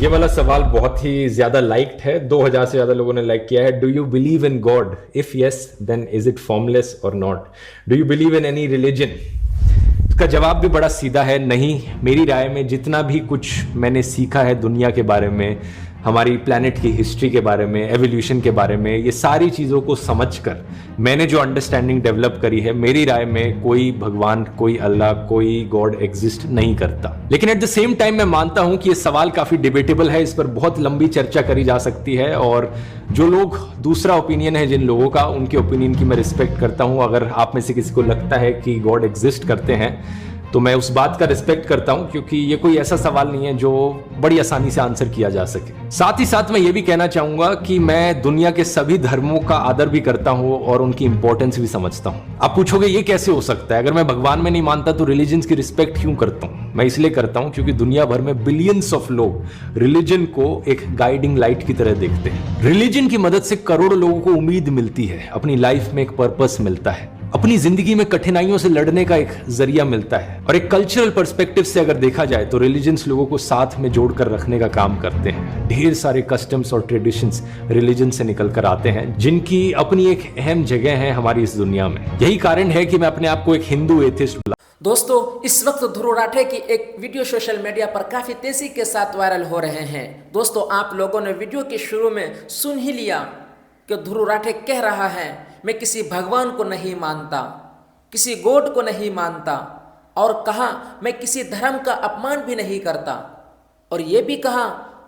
یہ والا سوال بہت ہی زیادہ لائکڈ ہے. 2000 سے زیادہ لوگوں نے لائک کیا ہے. Do you believe in God? If yes then is it formless or not? Do you believe in any religion? اس کا جواب بھی بڑا سیدھا ہے، نہیں. میری رائے میں جتنا بھی کچھ میں نے سیکھا ہے دنیا کے بارے میں، ہماری پلانٹ کی ہسٹری کے بارے میں، ایولیوشن کے بارے میں، یہ ساری چیزوں کو سمجھ کر میں نے جو انڈرسٹینڈنگ ڈیولپ کری ہے، میری رائے میں کوئی بھگوان، کوئی اللہ، کوئی گاڈ ایگزسٹ نہیں کرتا. لیکن ایٹ دا سیم ٹائم میں مانتا ہوں کہ یہ سوال کافی ڈیبیٹیبل ہے، اس پر بہت لمبی چرچا کری جا سکتی ہے، اور جو لوگ دوسرا اوپینین ہے جن لوگوں کا، ان کے اوپینین کی میں رسپیکٹ کرتا ہوں. اگر آپ میں سے کسی کو لگتا ہے کہ گاڈ ایگزسٹ کرتے ہیں تو میں اس بات کا رسپیکٹ کرتا ہوں، کیونکہ یہ کوئی ایسا سوال نہیں ہے جو بڑی آسانی سے آنسر کیا جا سکے. ساتھ ہی ساتھ میں یہ بھی کہنا چاہوں گا کہ میں دنیا کے سبھی دھرموں کا آدر بھی کرتا ہوں اور ان کی امپورٹنس بھی سمجھتا ہوں. آپ پوچھو گے یہ کیسے ہو سکتا ہے؟ اگر میں بھگوان میں نہیں مانتا تو ریلیجنز کی رسپیکٹ کیوں کرتا ہوں؟ میں اس لیے کرتا ہوں کیونکہ دنیا بھر میں بلینس آف لوگ ریلیجن کو ایک گائیڈنگ لائٹ کی طرح دیکھتے ہیں. ریلیجن کی مدد سے کروڑوں لوگوں کو امید ملتی ہے، اپنی لائف میں ایک پرپس ملتا ہے، اپنی زندگی میں کٹھنائیوں سے لڑنے کا ایک ذریعہ ملتا ہے. اور ایک کلچرل پرسپیکٹو سے اگر دیکھا جائے تو ریلیجنز لوگوں کو ساتھ میں جوڑ کر رکھنے کا کام کرتے ہیں. ڈھیر سارے کسٹمز اور ٹریڈیشنز ریلیجن سے نکل کر آتے ہیں، جن کی اپنی ایک اہم جگہ ہے ہماری اس دنیا میں. یہی کارن ہے کہ میں اپنے آپ کو ایک ہندو ایتھسٹ بلا. دوستو، اس وقت دھرو راٹھے کی ایک ویڈیو سوشل میڈیا پر کافی تیزی کے ساتھ وائرل ہو رہے ہیں. دوستو، آپ لوگوں نے ویڈیو کے شروع میں سن ہی لیا کہ دھرو راٹھے کہہ رہا ہے میں کسی بھگوان کو نہیں مانتا، کسی گوڈ کو نہیں مانتا، اور کہا میں کسی دھرم کا اپمان بھی نہیں کرتا، اور یہ بھی کہا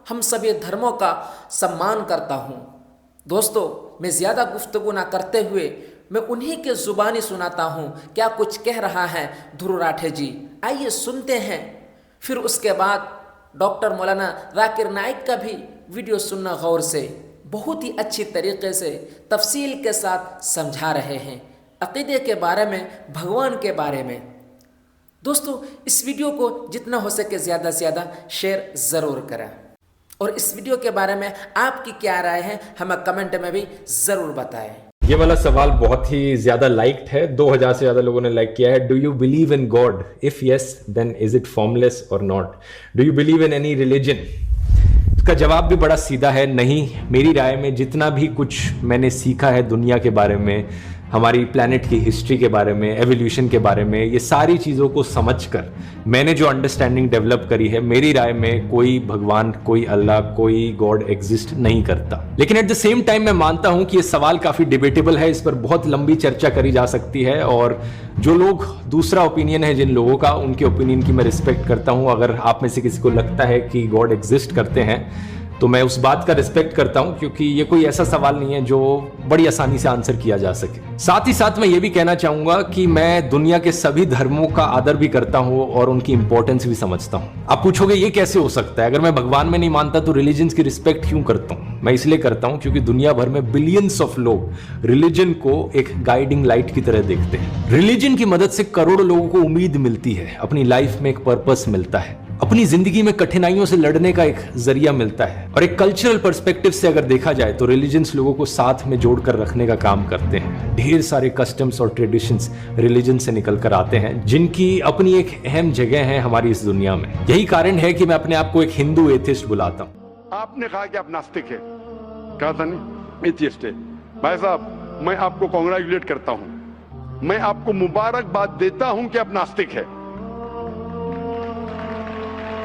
ہم سبھی دھرموں کا سمان کرتا ہوں. دوستو، میں زیادہ گفتگو نہ کرتے ہوئے میں انہی کے زبانی سناتا ہوں کیا کچھ کہہ رہا ہے دھرو راٹھے جی. آئیے سنتے ہیں، پھر اس کے بعد ڈاکٹر مولانا ذاکر نائک کا بھی ویڈیو سننا غور سے. بہت ہی اچھی طریقے سے تفصیل کے ساتھ سمجھا رہے ہیں عقیدے کے بارے میں، بھگوان کے بارے میں. دوستو، اس ویڈیو کو جتنا ہو سکے زیادہ سے زیادہ شیئر ضرور کریں، اور اس ویڈیو کے بارے میں آپ کی کیا رائے ہے ہمیں کمنٹ میں بھی ضرور بتائیں. یہ والا سوال بہت ہی زیادہ لائکڈ ہے. 2000 سے زیادہ لوگوں نے لائک کیا ہے. Do you believe in God? If yes then is it formless or not? Do you believe in any religion? اس کا جواب بھی بڑا سیدھا ہے، نہیں. میری رائے میں جتنا بھی کچھ میں نے سیکھا ہے دنیا کے بارے میں، ہماری پلانٹ کی ہسٹری کے بارے میں، ایولیوشن کے بارے میں، یہ ساری چیزوں کو سمجھ کر میں نے جو انڈرسٹینڈنگ ڈیولپ کری ہے، میری رائے میں کوئی بھگوان، کوئی اللہ، کوئی گاڈ ایگزسٹ نہیں کرتا. لیکن ایٹ دا سیم ٹائم میں مانتا ہوں کہ یہ سوال کافی ڈیبیٹیبل ہے، اس پر بہت لمبی چرچا کری جا سکتی ہے، اور جو لوگ دوسرا اوپینین ہے جن لوگوں کا، ان کے اوپینین کی میں رسپیکٹ کرتا ہوں. اگر آپ میں سے کسی کو لگتا ہے کہ گاڈ ایگزسٹ کرتے ہیں تو میں اس بات کا رسپیکٹ کرتا ہوں، کیونکہ یہ کوئی ایسا سوال نہیں ہے جو بڑی آسانی سے آنسر کیا جا سکے. ساتھ ہی ساتھ میں یہ بھی کہنا چاہوں گا کہ میں دنیا کے سبھی دھرموں کا آدر بھی کرتا ہوں اور ان کی امپورٹنس بھی سمجھتا ہوں. آپ پوچھو گے یہ کیسے ہو سکتا ہے؟ اگر میں بھگوان میں نہیں مانتا تو ریلیجنز کی رسپیکٹ کیوں کرتا ہوں؟ میں اس لیے کرتا ہوں کیونکہ دنیا بھر میں بلینس آف لوگ ریلیجن کو ایک گائیڈنگ لائٹ کی طرح دیکھتے ہیں. ریلیجن کی مدد سے کروڑوں لوگوں کو امید ملتی ہے، اپنی لائف میں ایک پرپس ملتا ہے، اپنی زندگی میں کٹھنائیوں سے لڑنے کا ایک ذریعہ ملتا ہے. اور ایک کلچرل پرسپیکٹو سے اگر دیکھا جائے تو ریلیجنز لوگوں کو ساتھ میں جوڑ کر رکھنے کا کام کرتے ہیں. ڈھیر سارے کسٹمز اور ٹریڈیشنز ریلیجن سے نکل کر آتے ہیں، جن کی اپنی ایک اہم جگہ ہے ہماری اس دنیا میں. یہی کارن ہے کہ میں اپنے آپ کو ایک ہندو ایتھسٹ بلاتا ہوں. آپ نے کہا کہ آپ ناستک ہے، کہا تھا نہیں ایتھسٹ ہے. بھائی صاحب، میں آپ کو کانگریچولیٹ کرتا ہوں، میں آپ کو مبارکباد دیتا ہوں کہ آپ ناستک ہے.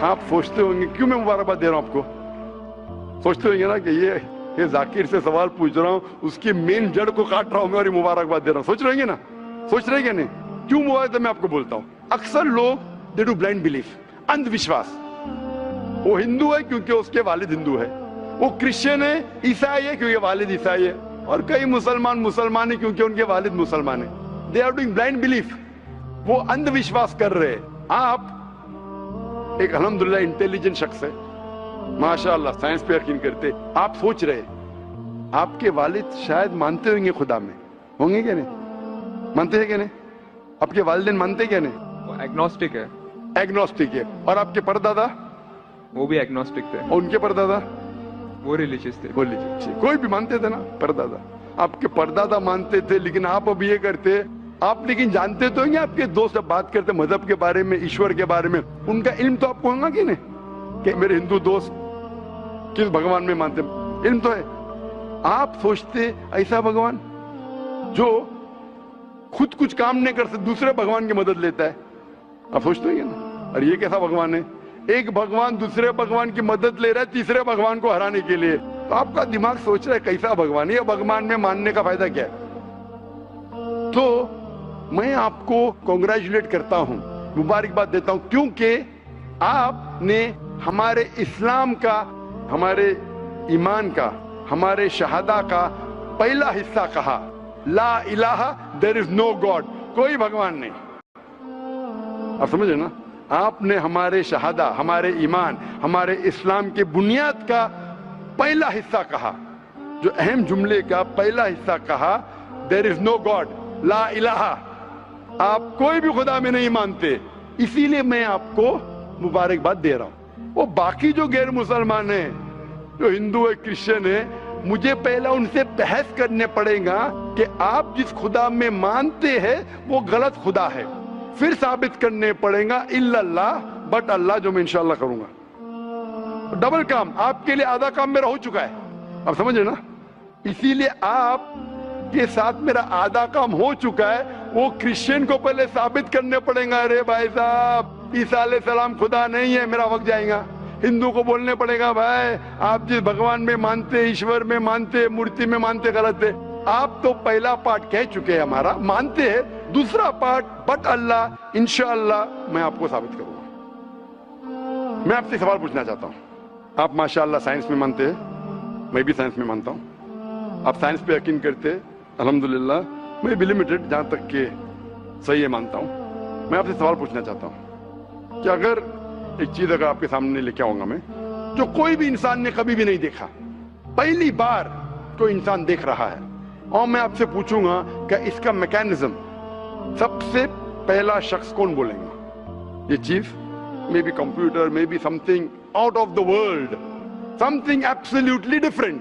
آپ سوچتے ہوں گے کیوں میں مبارکباد دے رہا ہوں آپ کو؟ سوچتے ہوں گے نا کہ یہ ذاکر سے سوال پوچھ رہا ہوں، اس کی مین جڑ کو کاٹ رہا ہوں اور یہ مبارکباد دے رہا ہوں. سوچ رہے ہیں نا؟ سوچ رہے ہیں نہیں؟ کیوں مبارک میں آپ کو بولتا ہوں. اکثر لوگ دے ڈو بلائنڈ بلیف، اندھ وشواس. وہ ہندو ہے کیونکہ اس کے والد ہندو ہے، وہ کرسچن ہے، عیسائی ہے کیونکہ والد عیسائی ہے، اور کئی مسلمان ہیں کیونکہ ان کے والد مسلمان ہیں. They are doing blind belief. وہ اندھ وشواس کر رہے ہیں. آپ ایک الحمدللہ انٹیلیجنٹ شخص ہے، ماشاءاللہ سائنس پہ یقین کرتے. آپ سوچ رہے آپ کے والد شاید مانتے ہوں گے خدا میں، ہوں گے کیا نہیں؟ مانتے ہیں کیا نہیں؟ آپ کے والدین مانتے کیا نہیں؟ وہ ایگنوسٹک ہے. ایگنوسٹک ہے. اور آپ کے پردادا؟ وہ بھی ایگنوسٹک تھے. اور ان کے پردادا؟ وہ ریلیجیس تھے. کوئی بھی مانتے تھے نا پردادا. آپ کے پردادا مانتے تھے، لیکن آپ اب یہ کرتے. آپ لیکن جانتے تو ہیں آپ کے دوست جب بات کرتے مذہب کے بارے میں، ایشور کے بارے میں، ان کا علم تو آپ کو ہوگا کہ نہیں؟ کہ میرے ہندو دوست किस भगवान में मानते? इल्म तो है। आप सोचते ऐसा भगवान जो खुद कुछ काम नहीं कर सकते, दूसरे भगवान की मदद लेता है? आप सोचते हैं ना? और ये कैसा भगवान है? एक भगवान दूसरे भगवान की मदद ले रहा है तीसरे भगवान को हराने के लिए। तो आपका दिमाग सोच रहा है कैसा भगवान है? ये भगवान में मानने का फायदा क्या है? तो मैं आपको कांग्रेचुलेट करता हूं, मुबारकबाद देता हूं, क्योंकि आपने हमारे इस्लाम का, हमारे ईमान का, हमारे शहादा का पहला हिस्सा कहा, ला इलाहा, देयर इज नो गॉड, कोई भगवान नहीं। आप समझे ना? आपने हमारे शहादा, हमारे ईमान, हमारे इस्लाम के बुनियाद का पहला हिस्सा कहा, जो अहम जुमले का पहला हिस्सा कहा, देयर इज नो गॉड, ला इलाहा, आप कोई भी खुदा में नहीं मानते। इसीलिए मैं आपको मुबारकबाद दे रहा हूं। वो बाकी जो गैर मुसलमान है, जो हिंदू है, क्रिश्चियन है, मुझे पहला उनसे बहस करने पड़ेगा कि आप जिस खुदा में मानते हैं वो गलत खुदा है, फिर साबित करने पड़ेगा इल्लल्लाह, बट अल्लाह, जो मैं इंशाल्लाह करूंगा। डबल काम, आपके लिए आधा काम मेरा हो चुका है, आप समझे ना? इसीलिए आप के साथ मेरा आधा काम हो चुका है, वो क्रिश्चियन को पहले साबित करने पड़ेगा, अरे भाई साहब ईसा अलैहिस्सलाम खुदा नहीं है, मेरा वक्त जाएगा। हिंदू को बोलने पड़ेगा, भाई आप जिस भगवान में मानते, ईश्वर में मानते, मूर्ति में मानते, गलत है। आप तो पहला पार्ट कह चुके हैं हमारा, मानते हैं, दूसरा पार्ट बट अल्लाह, इंशाअल्लाह मैं आपको साबित करूंगा। मैं आपसे सवाल पूछना चाहता हूं, आप माशाअल्लाह साइंस में मानते हैं, मैं भी साइंस में मानता हूं, आप साइंस पे यकीन करते हैं, अल्हम्दुलिल्लाह, मैं भी लिमिटेड जहां तक के सही है मानता हूं। मैं आपसे सवाल पूछना चाहता हूं कि अगर एक चीज अगर आपके सामने लेके आऊंगा मैं, जो कोई भी इंसान ने कभी भी नहीं देखा, पहली बार कोई इंसान देख रहा है, और मैं आपसे पूछूंगा कि इसका मैकेनिज्म, सबसे पहला शख्स कौन बोलेगा? ये चीज may be computer, may be something out of the world, something absolutely different,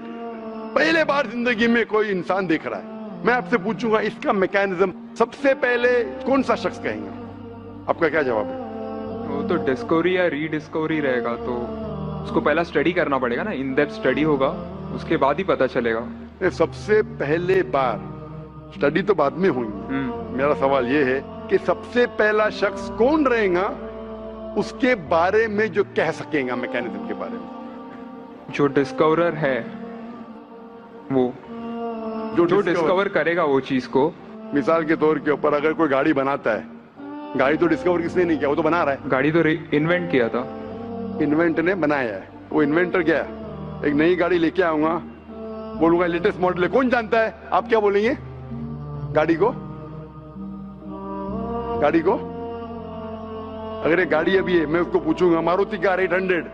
पहले बार जिंदगी में कोई इंसान देख रहा है। मैं आपसे पूछूंगा इसका मैकेनिज्म सबसे पहले कौन सा शख्स कहेगा? आपका क्या जवाब है? वो तो डिस्कवरी या रीडिस्कवरी रहेगा, तो उसको पहला स्टडी करना पड़ेगा ना, इन डेप्थ स्टडी होगा, उसके बाद ही पता चलेगा। सबसे पहले बार, स्टडी तो बाद में हुई, मेरा सवाल ये है कि सबसे पहला शख्स कौन रहेगा उसके बारे में जो कह सकेगा, मैकेनिज्म के बारे में? जो डिस्कवरर है, वो जो डिस्कवर करेगा वो चीज को। मिसाल के तौर के ऊपर अगर कोई गाड़ी बनाता है, गाड़ी तो डिस्कवर किसने नहीं किया, वो तो बना रहा है। गाड़ी तो इन्वेंट किया था, इन्वेंटर ने बनाया है। वो इन्वेंटर क्या है? एक नई गाड़ी लेके आऊंगा, बोलूंगा लेटेस्ट मॉडल है, कौन जानता है? आप क्या बोलेंगे? गाड़ी को, गाड़ी को अगर एक गाड़ी अभी है, मैं उसको पूछूंगा मारुति कार 800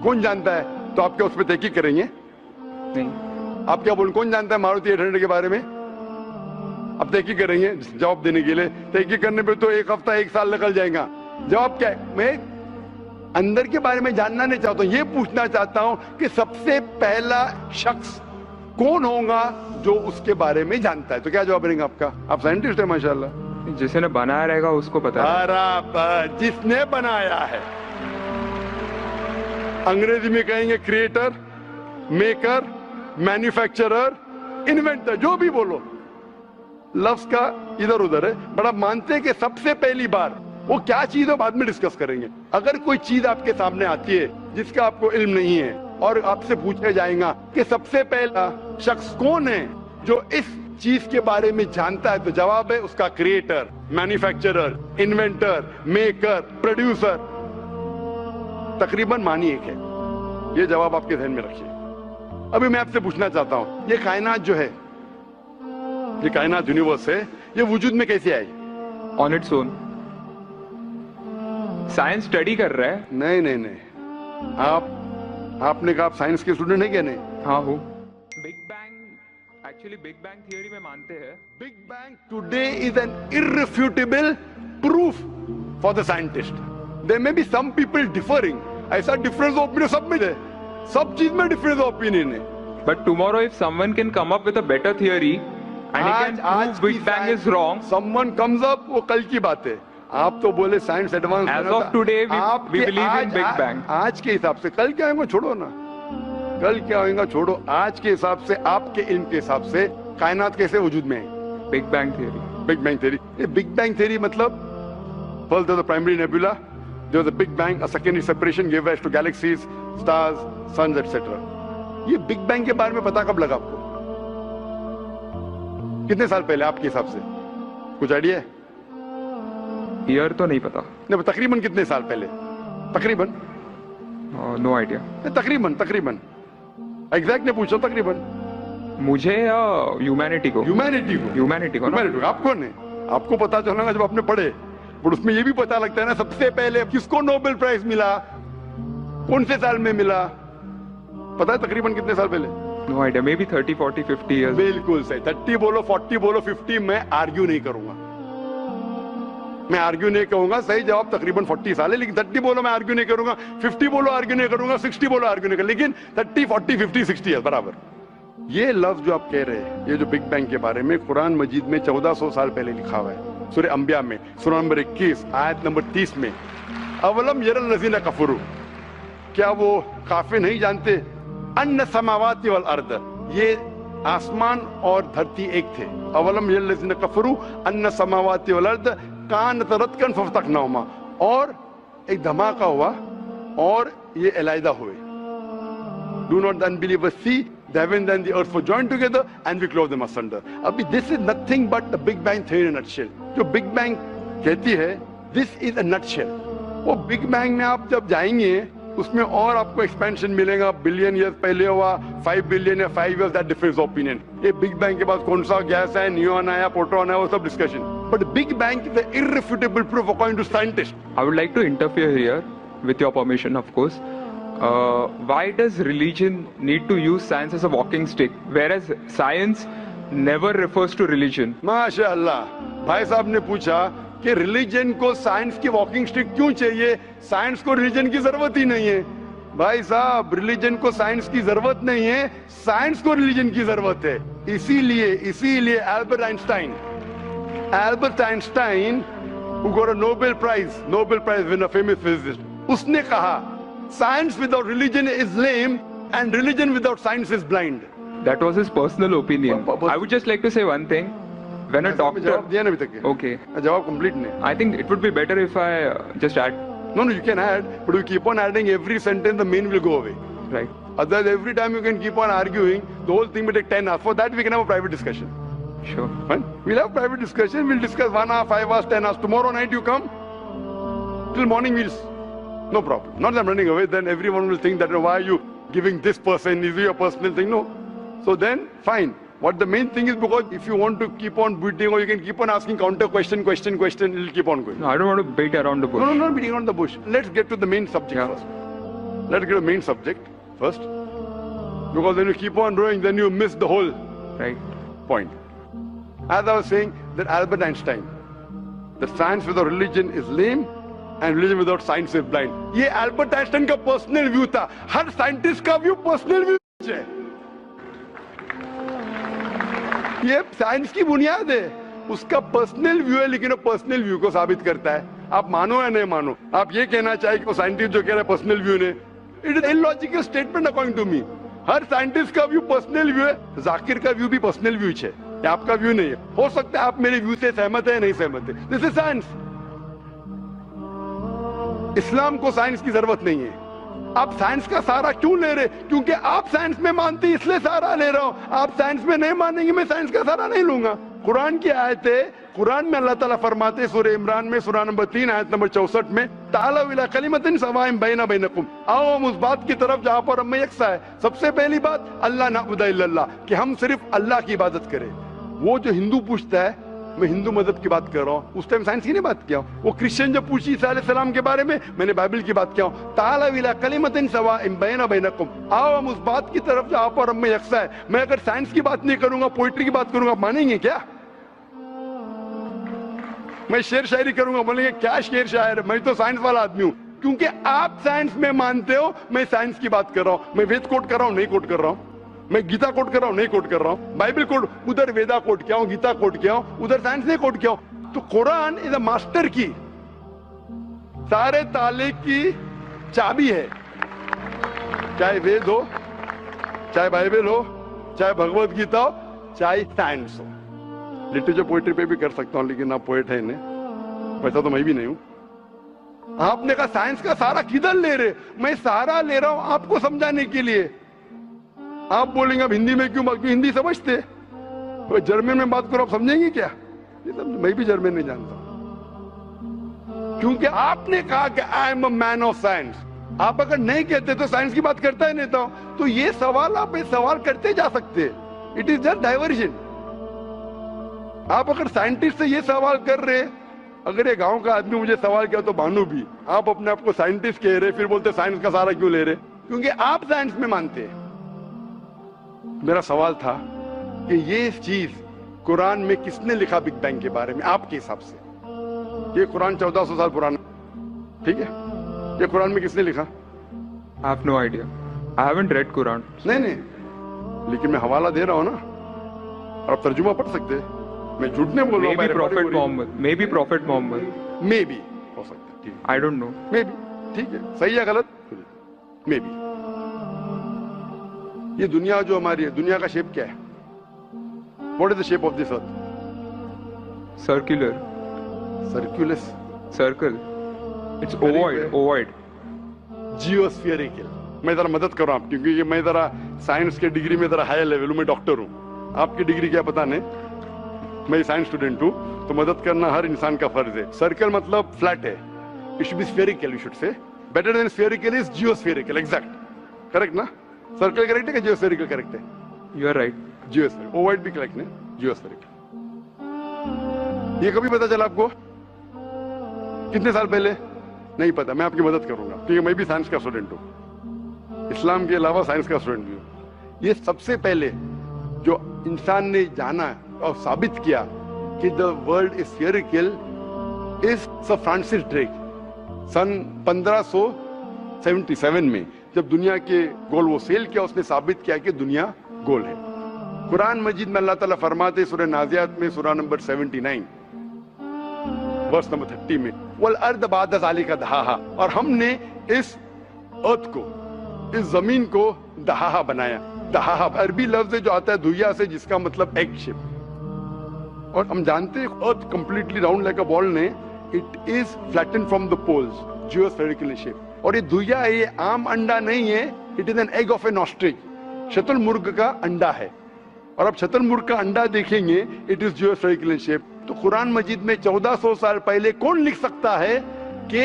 कौन जानता है, तो आप क्या उस पर तहकीक करेंगे? नहीं। आप क्या बोलेंगे, कौन जानता है मारुति 800 के बारे में? अब तहकीक करेंगे जवाब देने के लिए। तहकीक करने पे तो एक हफ्ता, एक साल निकल जाएगा। जवाब क्या है? मैं अंदर के बारे में जानना नहीं चाहता हूं, ये पूछना चाहता हूं कि सबसे पहला शख्स कौन होगा जो उसके बारे में जानता है। तो क्या जवाब रहेगा आपका? आप साइंटिस्ट है माशाल्लाह। जिसने बनाया रहेगा उसको पता है। बराबर, जिसने बनाया है। अंग्रेजी में कहेंगे क्रिएटर, मेकर, मैन्युफैक्चरर, इन्वेंटर, जो भी बोलो, लफ्ज का इधर उधर है। बड़ा मानते हैं कि सबसे पहली बार वो क्या चीज है बाद में डिस्कस करेंगे। अगर कोई चीज आपके सामने आती है जिसका आपको इल्म नहीं है और आपसे पूछा जाएगा कि सबसे पहला शख्स कौन है जो इस चीज के बारे में जानता है, तो जवाब है उसका creator, manufacturer, inventor, maker, producer. तकरीबन मानी एक है। ये जवाब आपके ध्यान में रखिए। अभी मैं आपसे पूछना चाहता हूं, ये कायनात जो है, ये कायनात यूनिवर्स है, ये वजूद में कैसे आई? On its own. Science study कर रहा है। नहीं नहीं नहीं, आपने कहा आप साइंस के स्टूडेंट है क्या? नहीं। हाँ हूँ। Big bang, actually big bang theory में मानते हैं। Big bang today is an irrefutable proof for the scientist. There may be some people differing, ऐसा डिफरेंस ऑफ ओपिनियन सब में है, सब चीज में डिफरेंस ऑफ ओपिनियन है। But tomorrow if someone can come up with a better theory and he can prove big bang is wrong, someone comes up, वो कल की बात है। आप तो बोले science advance. As of today, we believe in Big Bang. आज के हिसाब से, कल क्या है वो छोड़ो ना। कल क्या होगा छोड़ो, आज के हिसाब से, आपके इल्म के हिसाब से कायनात कैसे वजूद में है? Big bang theory. Big bang theory. ये बिग बैंग थ्योरी मतलब first the primary nebula, there was a big bang, a secondary separation gave rise to galaxies, stars, suns, etc. ये बिग बैंग के बारे में पता कब लगा आपको? कितने साल पहले आपके हिसाब से? कुछ आइडिया है? ईयर तो नहीं पता. नहीं, तकरीबन कितने साल पहले? तकरीबन? No idea. तकरीबन एग्जैक्ट नहीं पूछो, तकरीबन. मुझे या ह्यूमैनिटी को? ह्यूमैनिटी को ना? आपको नहीं, आपको पता चला जब आपने पढ़े. पर उसमें ये भी पता लगता है ना, सबसे पहले किसको नोबेल प्राइज मिला, कौन से साल में मिला, पता है तकरीबन कितने साल पहले? No idea. May be 30, 40, 50 years. बिल्कुल सही. 30 बोलो, 40 बोलो, 50, मैं आर्ग्यू नहीं करूंगा. मैं आर्ग्यू नहीं कहूंगा. सही जवाब तकरीबन 40 साल है, लेकिन 30 बोलो मैं आर्ग्यू नहीं करूंगा, 50 बोलो आर्ग्यू नहीं करूंगा, 60 बोलो आर्ग्यू नहीं करूंगा, लेकिन 30, 40, 50, 60 है बराबर. ये लफ्ज जो आप कह रहे हैं, ये जो बिग बैंग के बारे में कुरान मजीद में 1400 साल पहले लिखा हुआ है. सूरह अंबिया में सूरह नंबर 21 आयत नंबर 30 में, अवलम यरल लज़ीना कफरू, क्या वो काफिर नहीं जानते, अन्ना समावाति वल अर्द, ये आसमान और धरती एक थे. अवलम यरल लज़ीना कफरू अन्ना समावाति वल अर्द कानत रतकन फफ्तकनाहुमा, और एक धमाका हुआ और ये अलहदा हुए. Do not the unbelievers see the heavens and the earth were joined together and we clove them asunder. अभी this is nothing but the Big Bang theory in a nutshell. जो Big Bang कहती है, this is a nutshell. वो Big Bang में आप जब जाएंगे उसमें और आपको एक्सपेंशन मिलेगा. बिलियन ईयर्स पहले हुआ, 5 बिलियन या 5 years, that differs opinion. ये Big Bang के बाद कौन सा गैस है, न्यूट्रॉन आया, प्रोटॉन आया, वो सब discussion. But Big Bang is the irrefutable proof according to scientists. I would like to interfere here, with your permission, of course. Why does religion need to use science as a walking stick, whereas science never refers to religion? माशाअल्लाह, भाई साहब ने पूछा कि religion को science की walking stick क्यों चाहिए, साइंस को रिलीजन की जरूरत ही नहीं है. भाई साहब, रिलीजन को साइंस की जरूरत नहीं है, साइंस को रिलीजन की जरूरत है. इसीलिए Albert Einstein who got a Nobel Prize winner, famous physicist, उसने कहा science without religion is lame and religion without science is blind. That was his personal opinion. I would just like to say one thing. When a doctor... जवाब दिया ना अभी तक. Okay. जवाब complete नहीं. I think it would be better if I just add. No, you can add, but you keep on adding every sentence, the main will go away. Right. Otherwise, every time you can keep on arguing, the whole thing will take 10 hours. For that, we can have a private discussion. Sure. Fine? We'll have private discussion. We'll discuss 1 hour, 5 hours, 10 hours. Tomorrow night you come. Till morning no problem. Not that I'm running away. Then everyone will think that why are you giving this person? Is it your personal thing? No. So then, fine. What the main thing is, because if you want to keep on beating, or you can keep on asking counter question, it'll keep on going. No, I don't want to beat around the bush. No, not beating around the bush. Let's get to the main subject first. Let's get to the main subject first. Because when you keep on rowing, then you miss the whole point. As I was saying, that Albert Einstein, the science without religion is lame and religion without science is blind. ये Albert Einstein का personal view था. हर scientist का view personal view है. ये science की बुनियाद है. उसका पर्सनल व्यू है, लेकिन वो पर्सनल व्यू को साबित करता है. आप मानो या नहीं मानो, आप ये कहना चाहिए कि वो साइंटिस्ट जो कह रहा है पर्सनल व्यू ने, it is illogical statement according to me. हर साइंटिस्ट का व्यू पर्सनल व्यू है. जाकिर का व्यू भी पर्सनल व्यू है, आपका व्यू नहीं है. हो सकता है आप मेरे व्यू से सहमत है, नहीं सहमत है. This is science. इस्लाम को साइंस की जरूरत नहीं है. आप साइंस का सहारा क्यों ले रहे? क्योंकि आप साइंस में मानते, इसलिए सहारा ले रहा हूं. आप साइंस में नहीं मानेंगे, मैं साइंस का सहारा नहीं लूंगा. कुरान की आयत है, कुरान में अल्लाह ताला फरमाते सूरह इमरान में सूरह नंबर 3 आयत नंबर 64 में, तालू इला कलिमतिन सवाइन बैना बैनकुम, आओ हम उस बात की तरफ जहां पर हम में यकसा है. सबसे पहली बात, अल्लाह नअबुद इल्लल्लाह, कि हम सिर्फ अल्लाह की इबादत करें. वो जो हिंदू पूछता है, मैं हिंदू मजहब की बात कर रहा हूँ, उस टाइम साइंस की नहीं बात किया हूँ. वो क्रिश्चियन जब पूछी ईसा अलैहिस्सलाम के बारे में, मैंने बाइबल की बात किया हूँ. ताला इला कलिमतिन सवाइन बैना बैनकुम, आओ हम उस बात की तरफ जहां पर हम में यकसा है. मैं अगर साइंस की बात नहीं करूंगा, पोइट्री की बात करूंगा, आप मानेंगे क्या? मैं शेर शायरी करूंगा, बोलेंगे क्या शेर शायर, मैं तो साइंस वाला आदमी हूँ. क्योंकि आप साइंस में मानते हो, मैं साइंस की बात कर रहा हूँ. मैं वेद कोट कर रहा हूँ, नहीं कोट कर रहा हूँ. मैं गीता कोट कर रहा हूँ, नहीं कोट कर रहा हूँ. बाइबल कोट, उधर वेदा कोट किया हूँ, गीता कोट किया हूँ, उधर साइंस नहीं कोट किया हूँ. तो कुरान इज अ मास्टर की, सारे ताले की चाबी है. चाहे वेद हो, चाहे बाइबल हो, चाहे भगवत गीता हो, चाहे साइंस हो। लिटरेचर पोएट्री पे भी कर सकता हूँ, लेकिन आप पोएट है इन्हें, वैसा तो मैं भी नहीं हूं। आपने कहा साइंस का सारा किधर ले रहे? मैं सारा ले रहा हूं आपको समझाने के लिए। आप बोलेंगे अब हिंदी में क्यों बात? हिंदी समझते, तो जर्मन में बात करो, आप समझेंगे क्या? मैं भी जर्मन नहीं जानता, क्योंकि आपने कहा कि I am a man of science. आप अगर नहीं कहते तो साइंस की बात करता ही नहीं था। तो ये सवाल आप सवाल करते जा सकते, इट इज जस्ट डाइवर्जन। आप अगर साइंटिस्ट से ये सवाल कर रहे, अगर ये गांव का आदमी मुझे सवाल किया तो भानु भी, आप अपने आप को साइंटिस्ट कह रहे, फिर बोलते साइंस का सारा क्यों ले रहे? क्योंकि आप साइंस में मानते हैं। मेरा सवाल था कि ये चीज कुरान में किसने लिखा बिग बैंग के बारे में आपके हिसाब से? ये कुरान 1400 साल पुराना, ठीक है? ये कुरान में किसने लिखा? I have no idea. I haven't read Quran. नहीं, लेकिन मैं हवाला दे रहा हूं ना, और आप तर्जुमा पढ़ सकते हैं। मैं झूठ नहीं बोल रहा हूं। Maybe Prophet Muhammad. Maybe Prophet Muhammad. May be हो सकता है, ठीक है? I don't know. May be, ठीक है, सही है गलत? May be. ये दुनिया जो हमारी है, दुनिया का शेप क्या है? What is the shape of this earth? Circular. Circulus. Circle. It's Very ovoid. well. Ovoid. जियोस्फेरिकल। मैं जरा मदद कर रहा हूं आपकी, क्योंकि मैं जरा साइंस के डिग्री में जरा हायर लेवल हूं, मैं डॉक्टर हूं। आपकी डिग्री क्या पता नहीं, मैं साइंस स्टूडेंट हूं, तो मदद करना हर इंसान का फर्ज है। सर्कल मतलब फ्लैट है, it should be spherical, you should say. Better than spherical is geospherical, exact, correct ना? सर्कल करेक्ट है कि जियोस्फेरिकल करेक्ट है? You are right. Geospherical, ovoid भी करेक्ट है, जियोस्फेरिकल। ये कभी पता चला आपको? कितने साल पहले? नहीं पता, मैं आपकी मदद करूंगा, क्योंकि मैं भी साइंस का स्टूडेंट हूं, इस्लाम के अलावा साइंस का स्टूडेंट भी हूं। ये सबसे पहले जो इंसान ने जाना और साबित किया कि the world is spherical is sir Francis Drake. सन 1577 में जब दुनिया के गोल वो सेल किया, उसने साबित किया कि दुनिया गोल है। कुरान मजीद में अल्लाह ताला फरमाते सूरह नाज़ियात में सूरह नंबर 79 वर्स नंबर 30 में, वल अर्द बाद ज़ालिका दहाहा, और हमने इस अर्थ को, इस जमीन को दहाहा बनाया। दहाहा अरबी लफ्ज जो आता है दुहिया से, जिसका मतलब एग शेप। और हम जानते हैं earth completely round like a ball ने, it is flatten from the poles, geospherical shape. और ये दुहिया है, ये आम अंडा नहीं है, it is an egg of an ostrich, शतुरमुर्ग का अंडा है। और अब शतुरमुर्ग का अंडा देखेंगे, इट इज जियोस्फेरिकल शेप। तो कुरान मजीद में 1400 साल पहले कौन लिख सकता है कि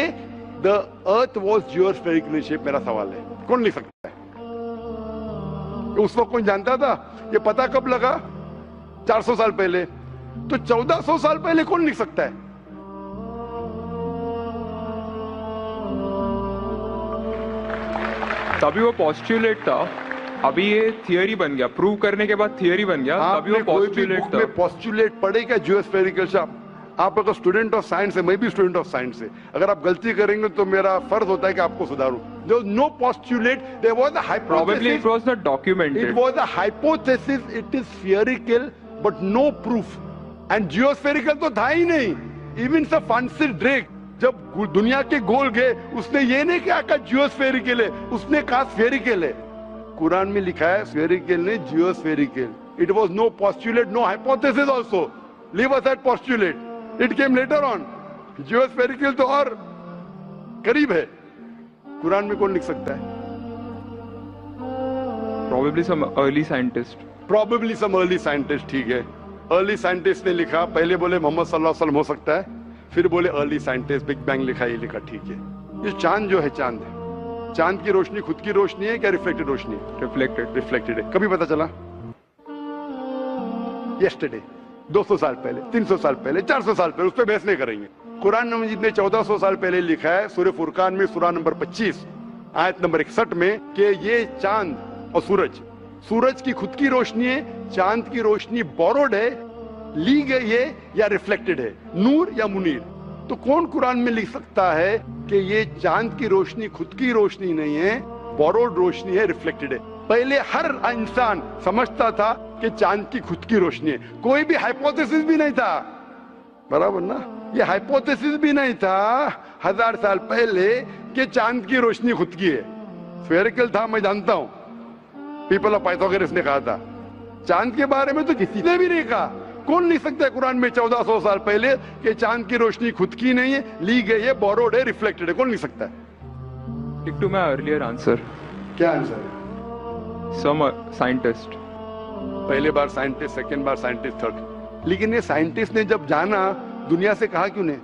द अर्थ वॉज जियोस्फेरिकल शेप? मेरा सवाल है, कौन लिख सकता है? उस वक्त कौन जानता था? ये पता कब लगा? 400 साल पहले। तो 1400 साल पहले कौन लिख सकता है? तभी वो पोस्टुलेट था, अभी ये थियरी बन गया, प्रूव करने के बाद थियरी बन गया, तभी वो पोस्टुलेट था। पोस्टुलेट पढ़ेगा जियोस्फेरिकल शेप। आप अगर स्टूडेंट ऑफ साइंस है, मैं भी स्टूडेंट ऑफ साइंस है, अगर आप गलती करेंगे तो मेरा फर्ज होता है कि आपको सुधारूं। There was no postulate, there was a hypothesis. Probably it was not documented. It was a hypothesis, it is spherical, but no proof. And geospherical तो था ही नहीं। Even Sir Francis Drake जब दुनिया के गोल गए, उसने ये नहीं कहा जियोस्फेरिकल है, उसने कहा स्फेरिकल है। कुरान में लिखा है स्फेरिकल नहीं, जियोस्फेरिकल। It was no postulate, no hypothesis also. Leave aside postulate. It came later on. Geospherical तो और करीब है। कुरान में कौन लिख सकता है? Probably some early scientist. Probably some early scientist, ठीक है। अर्ली साइंटिस्ट ने लिखा, पहले बोले मोहम्मद सल्लल्लाहु अलैहि वसल्लम हो सकता है, फिर बोले अर्ली साइंटिस्ट, बिग बैंग लिखा, ये लिखा, ठीक है। ये चांद जो है, चांद है, चांद की रोशनी खुद की रोशनी है क्या रिफ्लेक्टेड रोशनी है? रिफ्लेक्टेड है। कभी पता चला? यस्टरडे, 200 साल पहले, 300 साल पहले, 400 साल पहले, उस पर बहस नहीं करेंगे। कुरान मजीद ने 1400 साल पहले लिखा है सूरह फुरकान में सूरह नंबर 25 आयत नंबर 61 में कि ये चांद और सूरज की खुद की रोशनी है, चांद की रोशनी बोरोड है, ली गई है या रिफ्लेक्टेड है, नूर या मुनीर। तो कौन कुरान में लिख सकता है कि ये चांद की रोशनी खुद की रोशनी नहीं है, बोरोड रोशनी है, रिफ्लेक्टेड है? पहले हर इंसान समझता था कि चांद की खुद की रोशनी है, कोई भी हाइपोथेसिस भी नहीं था, बराबर ना? ये हाइपोथेसिस भी नहीं था 1000 साल पहले कि चांद की रोशनी खुद की है। स्फेरिकल था, मैं जानता हूं, पीपल ऑफ पाइथागोरस ने कहा था। चांद के बारे में तो किसी ने भी नहीं कहा। कौन लिख सकता है कुरान में 1400 साल पहले कि चांद की रोशनी खुद की नहीं है, ली गई है, बोरोड है, रिफ्लेक्टेड है? कौन लिख सकता है? Stick to my earlier answer. क्या आंसर है? Some scientist. पहले बार साइंटिस्ट, सेकंड बार साइंटिस्ट, थर्ड। लेकिन ये साइंटिस्ट ने जब जाना, दुनिया से कहा क्यों नहीं?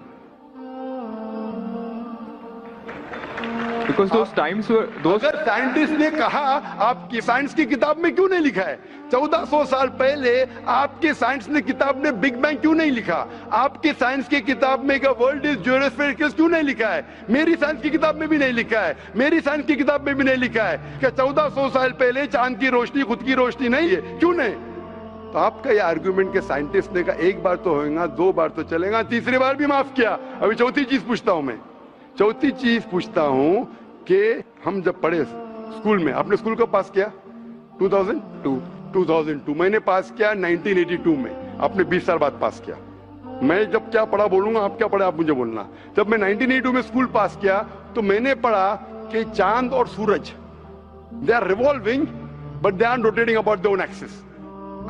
Because those times were those. अगर साइंटिस्ट ने कहा, आपकी साइंस की किताब में क्यों नहीं लिखा है? 1400 साल पहले आपके साइंस ने किताब में बिग बैंग क्यों नहीं लिखा? आपके साइंस की किताब में वर्ल्ड इज ज्योमेट्रिकल क्यों नहीं लिखा है? मेरी साइंस की किताब में भी नहीं लिखा है, मेरी साइंस की किताब में भी नहीं लिखा है कि 1400 साल पहले चांद की रोशनी खुद की रोशनी नहीं है। क्यों नहीं? तो आपका ये आर्गुमेंट के साइंटिस्ट ने कहा एक बार तो होगा, दो बार तो चलेगा, तीसरी बार भी माफ किया। अभी चौथी चीज पूछता हूं मैं, चौथी चीज पूछता हूं कि हम जब पढ़े स्कूल में, आपने स्कूल कब पास किया? 2002। मैंने पास किया 1982 में, आपने 20 साल बाद पास किया। मैं जब क्या पढ़ा बोलूंगा, आप क्या पढ़ा आप मुझे बोलना। जब मैं 1982 में स्कूल पास किया तो मैंने पढ़ा कि चांद और सूरज they are revolving but they are rotating about their own axis.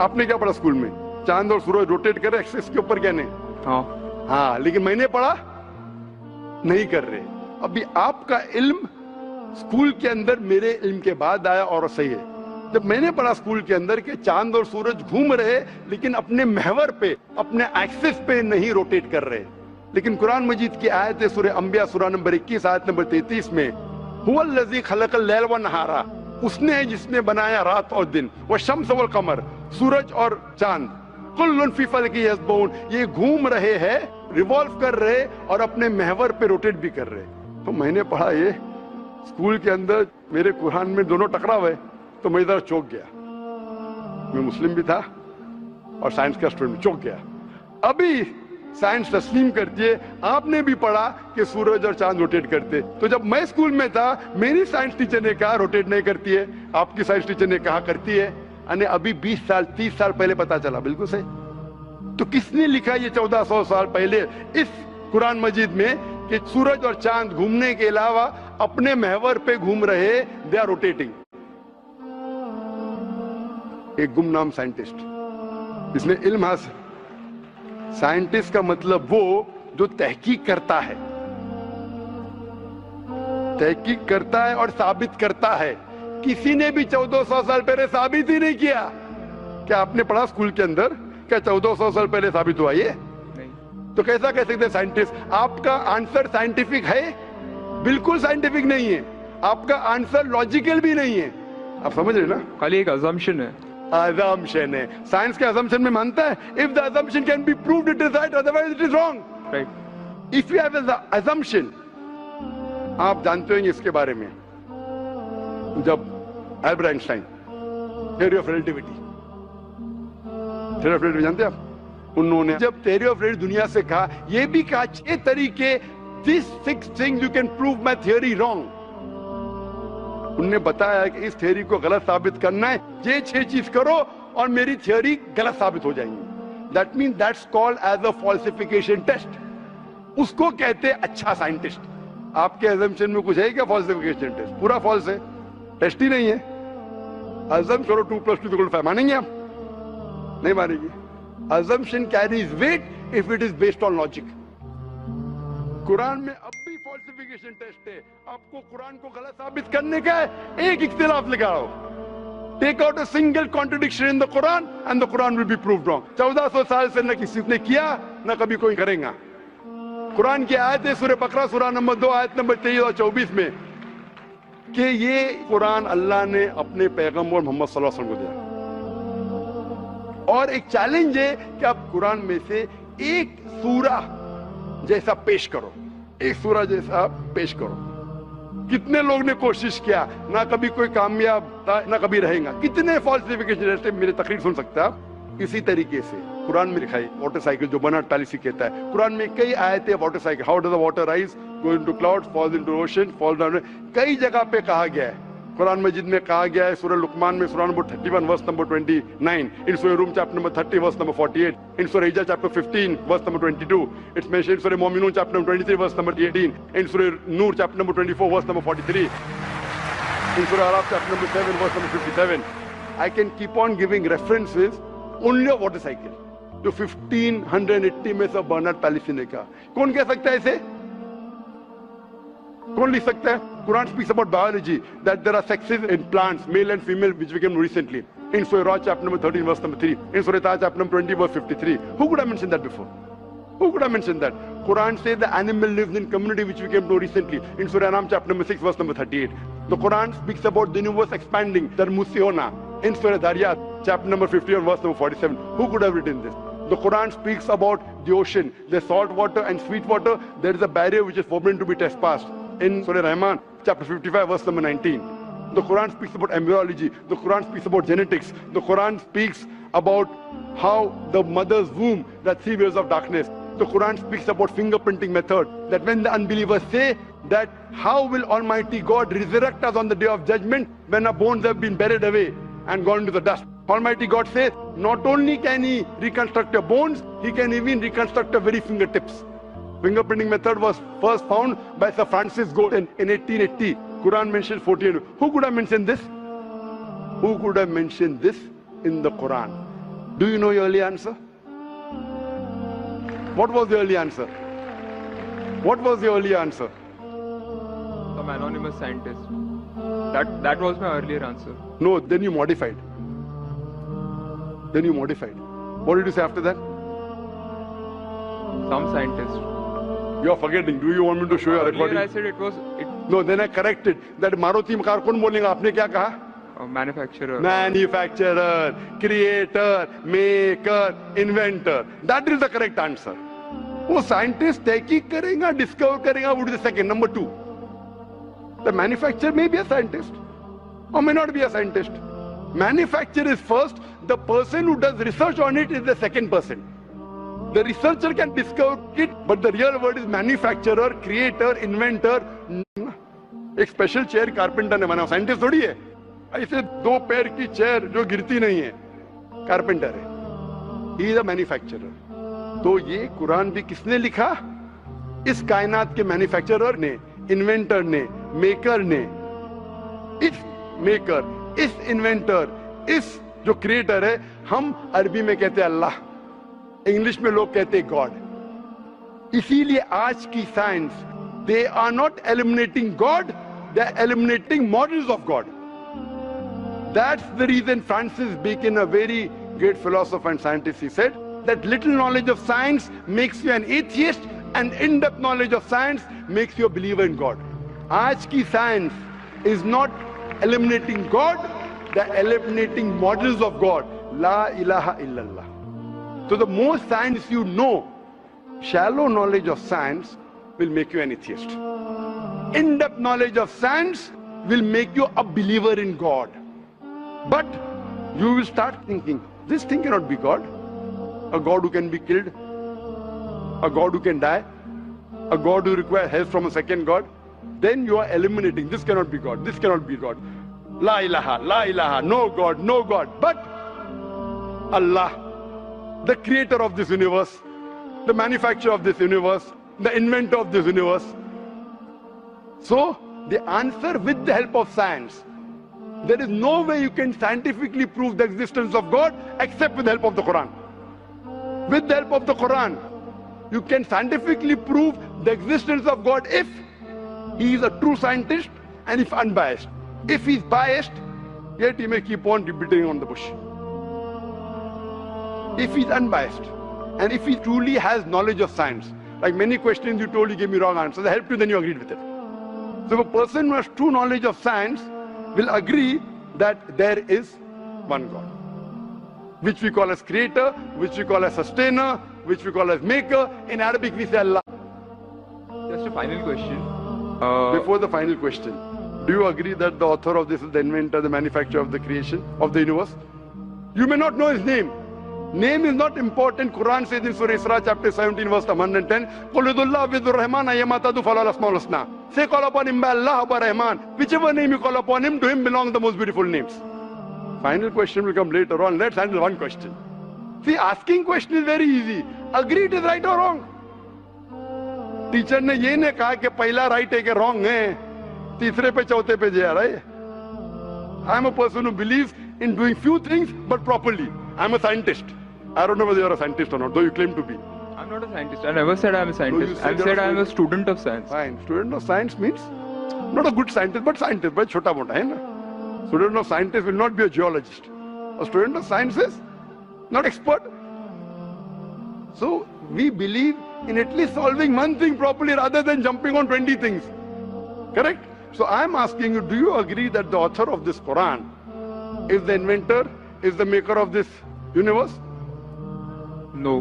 आपने क्या पढ़ा स्कूल में? चांद और सूरज रोटेट कर रहे एक्सिस के ऊपर, कहने हाँ, लेकिन मैंने पढ़ा नहीं कर रहे। अभी आपका इल्म स्कूल के अंदर मेरे इल्म के बाद आया और सही है। जब मैंने पढ़ा स्कूल के अंदर कि चांद और सूरज घूम रहे लेकिन अपने महवर पे, अपने एक्सिस पे नहीं रोटेट कर रहे। लेकिन कुरान मजीद की आयत है सूरह अंबिया सूरह नंबर 21 आयत नंबर 33 में, हुवल्लज़ी खलक़ल लैल व नहारा, उसने है जिसने बनाया रात और दिन, व शम्स वल कमर, सूरज और चांद, कुल्लुन फी फ़लकिन यस्बहून, ये घूम रहे हैं, रिवॉल्व कर रहे और अपने महवर पे रोटेट भी कर रहे। तो मैंने पढ़ा ये स्कूल के अंदर, मेरे कुरान में दोनों टकराव है, तो मैं इधर चौंक गया। मैं मुस्लिम भी था और साइंस का स्टूडेंट, चौंक गया। अभी साइंस तस्लीम करती है, आपने भी पढ़ा कि सूरज और चांद रोटेट करते। तो जब मैं स्कूल में था मेरी साइंस टीचर ने कहा रोटेट नहीं करती है, आपकी साइंस टीचर ने कहा करती है। अने अभी 20 साल 30 साल पहले पता चला, बिल्कुल सही। तो किसने लिखा ये 1400 साल पहले इस कुरान मजीद में कि सूरज और चांद घूमने के अलावा अपने महवर पे घूम रहे, दे आर रोटेटिंग? एक गुमनाम साइंटिस्ट, इसने इल्म हासिल। साइंटिस्ट का मतलब वो जो तहकीक करता है, तहकीक करता है और साबित करता है। किसी ने भी 1400 साल पहले साबित ही नहीं किया। क्या आपने पढ़ा स्कूल के अंदर क्या 1400 साल पहले साबित हुआ ये? तो कैसा कह सकते हैं साइंटिस्ट? आपका आंसर साइंटिफिक है? बिल्कुल साइंटिफिक नहीं है। आपका आंसर लॉजिकल भी नहीं है। आप समझ रहे ना? खाली एक assumption है। assumption है। साइंस के assumption में मानता है if the assumption can be proved it is right, otherwise it is wrong. Right. If you have an assumption, आप जानते होंगे इसके बारे में, जब Albert Einstein theory of relativity, theory of relativity जानते हैं आप? उन्होंने जब थ्योरी ऑफ रिलेटिविटी दुनिया से कहा, ये भी कहा 6 तरीके, this 6 things you can prove my theory wrong. उन्होंने बताया कि इस थ्योरी को गलत साबित करना है, ये 6 चीज करो और मेरी थ्योरी गलत साबित हो जाएंगी। That mean that's called as a falsification test. उसको कहते हैं अच्छा साइंटिस्ट। आपके assumption में कुछ है क्या फॉल्सिफिकेशन टेस्ट? पूरा फॉल्स है, टेस्ट ही नहीं है। अज़म करो 2 + 2 = 5, मानेंगे आप? नहीं मानेंगे। assumption carries weight if it is based on logic. Quran में अब भी फॉल्सिफिकेशन टेस्ट है। आपको कुरान को गलत साबित करने का है, एक इख्तिलाफ लगाओ, take out a single contradiction in the Quran and the Quran will be proved wrong. 1400 साल से न किसी ने किया न कभी कोई करेगा। कुरान की आयत है सूरह बकरा सूरह नंबर 2 आयत नंबर 23 और 24 में कि ये कुरान अल्लाह ने अपने पैगंबर मोहम्मद सल्लल्लाहु अलैहि वसल्लम को दिया। और एक चैलेंज है कि आप कुरान में से एक सूरा जैसा पेश करो, एक सूरा जैसा पेश करो। कितने लोग ने कोशिश किया, ना कभी कोई कामयाब था ना कभी रहेगा। कितने फॉल्सिफिकेशन, जैसे मेरे तकरीर सुन सकते हैं आप। इसी तरीके से कुरान में लिखा है वाटर साइकिल जो बर्नार्ड पैलिसी कहता है। कुरान में कई आयतें water cycle, how does the water rise, go into clouds, falls into ocean, fall down, कई जगह पे कहा गया है। कुरान मजीद में कहा गया है सूरह लुकमान में सूरह नंबर 31 वर्स नंबर 29, इन सूरह रूम chapter number 30 verse number 48, in सूरह हिजर chapter 15 verse number 22, it's mentioned in सूरह मोमिनून chapter number 23 verse number 18, in सूरह नूर chapter number 24 verse number 43, in Surah Araf chapter number 7 verse number 57. I can keep on giving references only of water cycle. जो 1580 में सब Bernard policy ने कहा. कौन कह सकता है इसे? कौन लिख सकता है? Quran speaks about biology, that there are sexes in plants, male and female, which we came recently. In Surah chapter number 13 verse number 3. In Surah Taha chapter number 20 verse 53. Who could have mentioned that before? Who could have mentioned that? Quran says the animal lives in community, which we came to recently. In Surah Anam chapter number 6 verse number 38. The Quran speaks about the universe expanding, the Musiona. In Surah Dariyat chapter number 51 verse number 47. Who could have written this? The Quran speaks about the ocean, the salt water and sweet water. There is a barrier which is forbidden to be trespassed. In Surah Rahman chapter 55 verse number 19. The Quran speaks about embryology. The Quran speaks about genetics. The Quran speaks about how the mother's womb, that 3 waves of darkness. The Quran speaks about fingerprinting method, that when the unbelievers say that how will Almighty God resurrect us on the day of judgment when our bones have been buried away and gone into the dust. Almighty God says not only can He reconstruct your bones, He can even reconstruct your very fingertips. Fingerprinting method was first found by Sir Francis Galton in 1880. Quran mentions 14. Who could have mentioned this? Who could have mentioned this in the Quran? Do you know your early answer? What was the early answer? What was the early answer? Some anonymous scientist. That was my earlier answer. No, then you modified. Then you modified. What did you say after that? Some scientist. You are forgetting. Do you want me to show you a Earlier recording? I said it was No, then I corrected. That Maruti car कौन बोलेगा? आपने क्या कहा? a manufacturer. Manufacturer, creator, maker, inventor. That is the correct answer. वो scientist तहकीक करेगा, discover करेगा, would be the second. Number 2. The manufacturer may be a scientist or may not be a scientist. Manufacturer is first. The person who does research on it is the second person. The researcher can discover it, but the real word is manufacturer, creator, inventor. एक special chair carpenter ने बनाया, scientist थोड़ी है. ऐसे 2 पैर की chair जो गिरती नहीं है, कारपेंटर है. He is a manufacturer. तो ये कुरान भी किसने लिखा? इस कायनात के मैन्युफैक्चरर ने, इन्वेंटर ने, मेकर ने. इस मेकर, इस इन्वेंटर, इस जो क्रिएटर है, हम अरबी में कहते हैं अल्लाह, इंग्लिश में लोग कहते हैं गॉड. इसीलिए आज की science, they are not eliminating God, they are eliminating models of God. That's the reason Francis Bacon, a very great philosopher and scientist, he said that little knowledge of science makes you an atheist and in-depth knowledge of science makes you a believer in God. आज की science is not eliminating God, they are eliminating models of God. La ilaha illallah. So the more science you know, shallow knowledge of science will make you an atheist. In-depth knowledge of science will make you a believer in God. But you will start thinking, this thing cannot be God. A God who can be killed, a God who can die, a God who requires help from a second God. Then you are eliminating, this cannot be God, this cannot be God. La ilaha, no God, no God. But Allah, the creator of this universe, the manufacturer of this universe, the inventor of this universe. So, the answer with the help of science. There is no way you can scientifically prove the existence of God except with the help of the Quran. With the help of the Quran, you can scientifically prove the existence of God if he is a true scientist and if unbiased. If he is biased, yet he may keep on beating on the bush. If he is unbiased and if he truly has knowledge of science, like many questions you told, you gave me wrong answers. I helped you, then you agreed with it. So if a person who has true knowledge of science will agree that there is one God, which we call as creator, which we call as sustainer, which we call as maker. In Arabic we say Allah. Just a final question. Before the final question, do you agree that the author of this is the inventor, the manufacturer of the creation, of the universe? You may not know his name. Name is not important. Quran says in Surah Isra chapter 17 verse 110, قُلْ اُدُ اللَّهُ وِذُ الرَّحْمَانَ أَيَّمَا تَدُوا فَلَهُ الْأَسْمَاءُ الْحُسْنَى. Say call upon him by Allah or by Rahman. Whichever name you call upon him, to him belong the most beautiful names. Final question will come later on. Let's handle one question. See, asking question is very easy. Agree it is right or wrong. Teacher ने ये नहीं कहा कि पहला right है कि wrong है, तीसरे पे चौथे पे जा रहा है. I'm a person who believes in doing few things, but properly. I'm a scientist. I don't know whether you're a scientist or not, though you claim to be. I'm not a scientist. I never said I'm a scientist. said I you're said a I'm a student of science. Fine. Student of science means not a good scientist, but scientist. But chota mota hai na. Student of scientist will not be a geologist. A student of science is not expert. So we believe in at least solving one thing properly rather than jumping on 20 things. Correct? So I'm asking you, do you agree that the author of this Quran is the inventor, is the maker of this universe? No,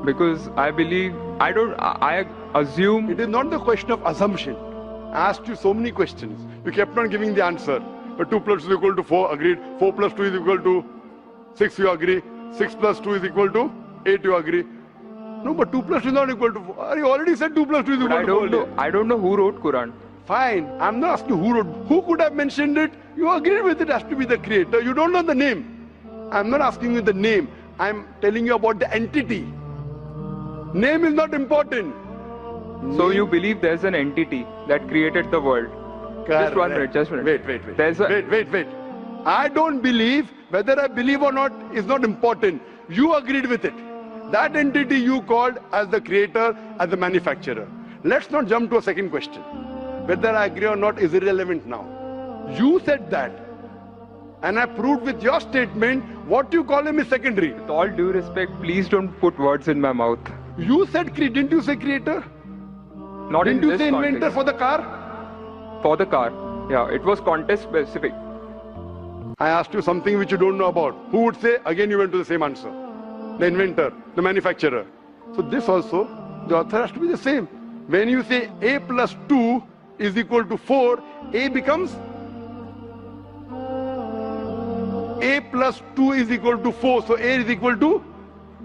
because I believe, I assume. It is not the question of assumption. I asked you so many questions. You kept on giving the answer. But 2 plus 2 is equal to 4, agreed. 4 plus 2 is equal to 6, you agree. 6 plus 2 is equal to 8, you agree. No, but 2 plus 2 is not equal to 4. You already said 2 plus 2 is equal to 4. I don't know who wrote Quran. Fine. I'm not asking who wrote. Who could have mentioned it? You agreed with it has to be the creator. You don't know the name. I'm not asking you the name. I'm telling you about the entity. Name is not important. So you believe there's an entity that created the world? Just 1 minute, just 1 minute. Wait. Wait. I don't believe. Whether I believe or not is not important. You agreed with it. That entity you called as the creator, as the manufacturer. Let's not jump to a second question. Whether I agree or not is irrelevant now. You said that. And I proved with your statement what you call him is secondary. With all due respect, please don't put words in my mouth. You said, didn't you say creator? Not Didn't in you this say context. inventor for the car? For the car. Yeah, it was context specific. I asked you something which you don't know about. Who would say? Again you went to the same answer. The inventor, the manufacturer. So this also, the author has to be the same. When you say A plus 2 is equal to 4, A becomes A plus 2 is equal to 4. So A is equal to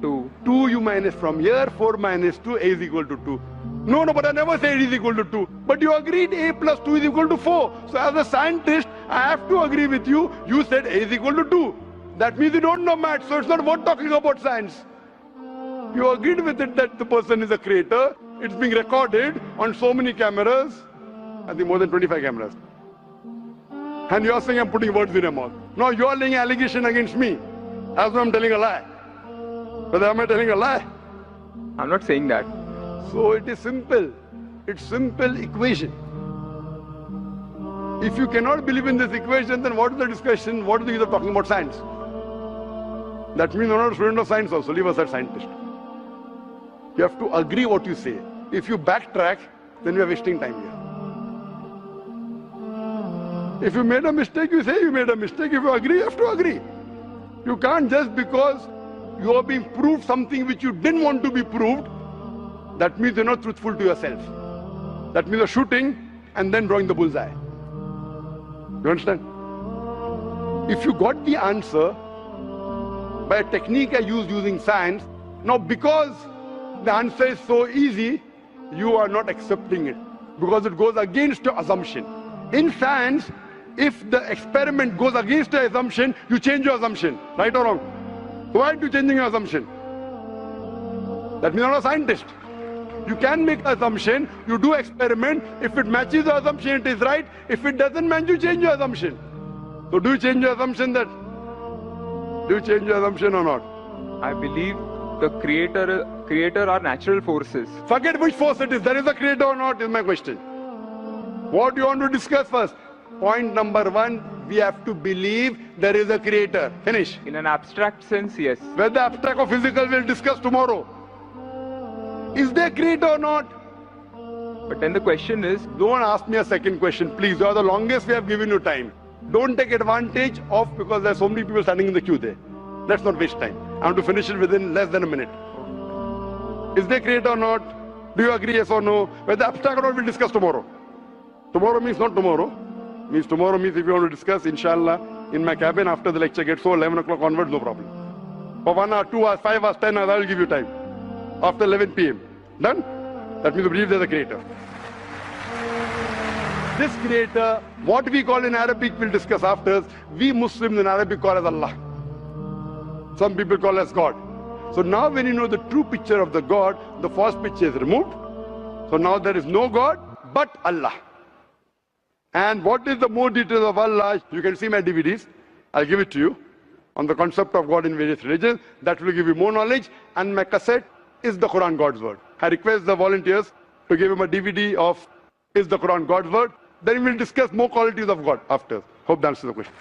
2. 2 you minus from here, 4 minus 2, A is equal to 2. No, but I never said A is equal to 2. But you agreed A plus 2 is equal to 4. So as a scientist, I have to agree with you. You said A is equal to 2. That means you don't know maths, so it's not worth talking about science. You agreed with it that the person is a creator. It's being recorded on so many cameras. I think more than 25 cameras. And you're saying I'm putting words in your mouth. No, you're laying an allegation against me. As though I'm telling a lie. Whether am I telling a lie? I'm not saying that. So it is simple. It's simple equation. If you cannot believe in this equation, then what is the discussion? What is the use of talking about science? That means you're not a student of science also. Leave aside scientist. You have to agree what you say. If you backtrack, then we are wasting time here. If you made a mistake, you say you made a mistake. If you agree, you have to agree. You can't just because you are being proved something which you didn't want to be proved, that means you're not truthful to yourself. That means you're shooting and then drawing the bullseye. You understand? If you got the answer by a technique I used using science, now because the answer is so easy, you are not accepting it because it goes against your assumption. In science, if the experiment goes against your assumption, you change your assumption. Right or wrong? Why are you changing your assumption? That means you're not a scientist. You can make an assumption, you do experiment. If it matches your assumption, it is right. If it doesn't match, you change your assumption. So do you change your assumption then? Do you change your assumption or not? I believe the creator are natural forces. Forget which force it is. There is a creator or not is my question. What do you want to discuss first? Point number 1, we have to believe there is a creator. Finish. In an abstract sense, yes. Whether abstract or physical we'll discuss tomorrow. Is there a creator or not? But then the question is, Don't ask me a second question, please. You are the longest we have given you time. Don't take advantage of because there are so many people standing in the queue there. Let's not waste time. I want to finish it within less than a minute. Is there a creator or not? Do you agree, yes or no? Whether abstract or not, we'll discuss tomorrow. Tomorrow means not tomorrow. Means tomorrow means if you want to discuss, inshallah, in my cabin after the lecture gets so 11 o'clock onwards, no problem. For 1 hour, 2 hours, 5 hours, 10 hours, I will give you time. After 11 p.m. Done? That means you believe there's a creator. This creator, what we call in Arabic, we'll discuss after. We Muslims in Arabic call as Allah. Some people call as God. So now when you know the true picture of the God, the false picture is removed. So now there is no God but Allah. And what is the more details of Allah? You can see my DVDs. I'll give it to you on the concept of God in various religions. That will give you more knowledge. And my cassette is the Quran God's word. I request the volunteers to give him a DVD of Is the Quran God's word? Then we will discuss more qualities of God after. Hope that answers the question.